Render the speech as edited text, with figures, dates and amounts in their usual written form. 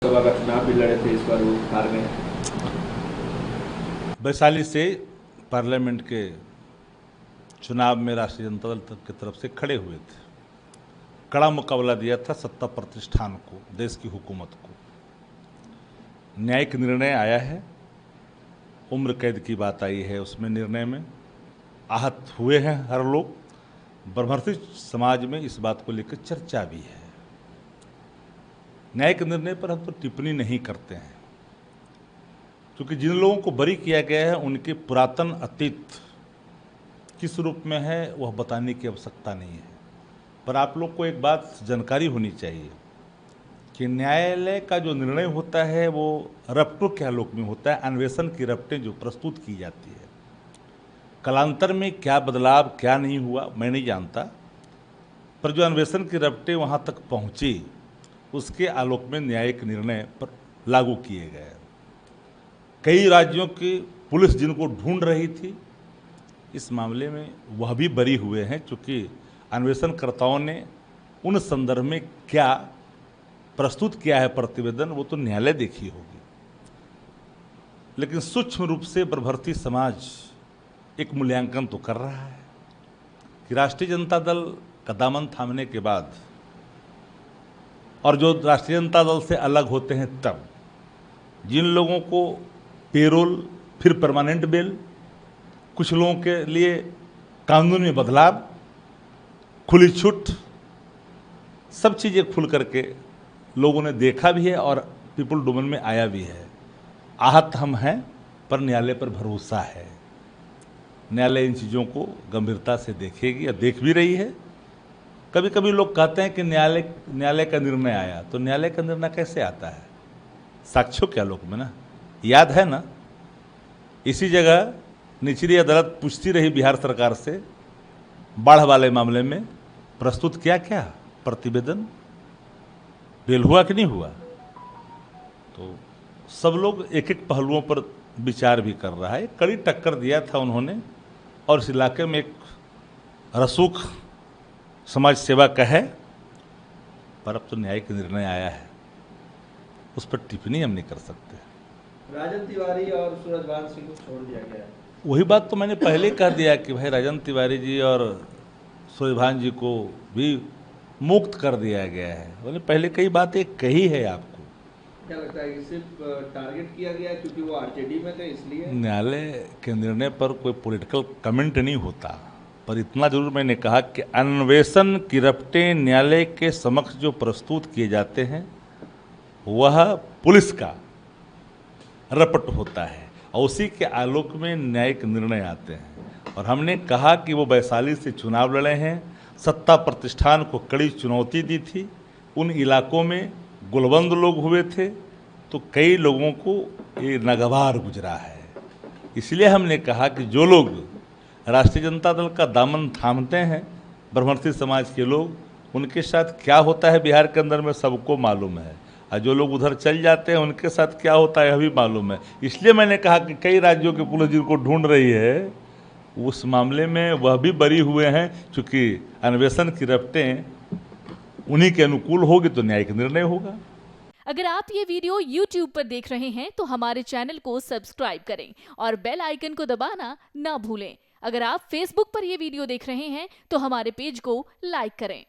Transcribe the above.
सभा का चुनाव भी लड़े थे, इस बार वो हार गए। वैशाली से पार्लियामेंट के चुनाव में राष्ट्रीय जनता दल की तरफ से खड़े हुए थे। कड़ा मुकाबला दिया था सत्ता प्रतिष्ठान को, देश की हुकूमत को। न्यायिक निर्णय आया है, उम्र कैद की बात आई है उसमें निर्णय में। आहत हुए हैं हर लोग। ब्रह्मर्षि समाज में इस बात को लेकर चर्चा भी है। न्यायिक निर्णय पर हम तो टिप्पणी नहीं करते हैं, क्योंकि जिन लोगों को बरी किया गया है उनके पुरातन अतीत किस रूप में है वह बताने की आवश्यकता नहीं है। पर आप लोग को एक बात जानकारी होनी चाहिए कि न्यायालय का जो निर्णय होता है वो रपटों के आलोक में होता है। अन्वेषण की रपटें जो प्रस्तुत की जाती है, कालांतर में क्या बदलाव क्या नहीं हुआ मैं नहीं जानता, पर जो अन्वेषण की रपटें वहाँ तक पहुँची उसके आलोक में न्यायिक निर्णय पर लागू किए गए। कई राज्यों की पुलिस जिनको ढूंढ रही थी इस मामले में वह भी बरी हुए हैं, क्योंकि अन्वेषणकर्ताओं ने उन संदर्भ में क्या प्रस्तुत किया है प्रतिवेदन वो तो न्यायालय देखी होगी। लेकिन सूक्ष्म रूप से प्रभर्ती समाज एक मूल्यांकन तो कर रहा है कि राष्ट्रीय जनता दल का दामन थामने के बाद और जो राष्ट्रीय जनता दल से अलग होते हैं तब जिन लोगों को पेरोल फिर परमानेंट बेल, कुछ लोगों के लिए कानून में बदलाव, खुली छूट, सब चीज़ें खुल करके लोगों ने देखा भी है और पीपल डोमेन में आया भी है। आहत हम हैं पर न्यायालय पर भरोसा है। न्यायालय इन चीज़ों को गंभीरता से देखेगी और देख भी रही है। कभी कभी लोग कहते हैं कि न्यायालय का निर्णय आया, तो न्यायालय का निर्णय कैसे आता है? साक्ष्यों के आलोक में ना। याद है ना, इसी जगह निचली अदालत पूछती रही बिहार सरकार से बाढ़ वाले मामले में प्रस्तुत किया क्या प्रतिवेदन, बेल हुआ कि नहीं हुआ। तो सब लोग एक एक पहलुओं पर विचार भी कर रहा है। कड़ी टक्कर दिया था उन्होंने और इस इलाके में एक रसूख समाज सेवा का है, पर अब तो न्यायिक निर्णय आया है, उस पर टिप्पणी हम नहीं कर सकते। राजन तिवारी और सूरजभान सिंह को छोड़ दिया गया है। वही बात तो मैंने पहले कह दिया कि भाई राजन तिवारी जी और सूरजभान जी को भी मुक्त कर दिया गया है। मैंने पहले कई बातें कही है आपको। क्या लगता है कि सिर्फ टारगेट किया गया क्योंकि वो आरजेडी में थे इसलिए? न्यायालय के निर्णय पर कोई पॉलिटिकल कमेंट नहीं होता, पर इतना जरूर मैंने कहा कि अन्वेषण की रपटें न्यायालय के समक्ष जो प्रस्तुत किए जाते हैं वह पुलिस का रपट होता है और उसी के आलोक में न्यायिक निर्णय आते हैं। और हमने कहा कि वो वैशाली से चुनाव लड़े हैं, सत्ता प्रतिष्ठान को कड़ी चुनौती दी थी, उन इलाकों में गुलबंद लोग हुए थे, तो कई लोगों को ये नागवार गुजरा है। इसलिए हमने कहा कि जो लोग राष्ट्रीय जनता दल का दामन थामते हैं, ब्रह्मर्षि समाज के लोग, उनके साथ क्या होता है बिहार के अंदर में सबको मालूम है, और जो लोग उधर चल जाते हैं उनके साथ क्या होता है यह भी मालूम है। इसलिए मैंने कहा कि कई राज्यों की पुलिस जिनको ढूंढ रही है उस मामले में वह भी बरी हुए हैं, क्योंकि अन्वेषण की रपटें उन्हीं के अनुकूल होगी तो न्यायिक निर्णय होगा। अगर आप ये वीडियो YouTube पर देख रहे हैं तो हमारे चैनल को सब्सक्राइब करें और बेल आइकन को दबाना ना भूलें। अगर आप Facebook पर ये वीडियो देख रहे हैं तो हमारे पेज को लाइक करें।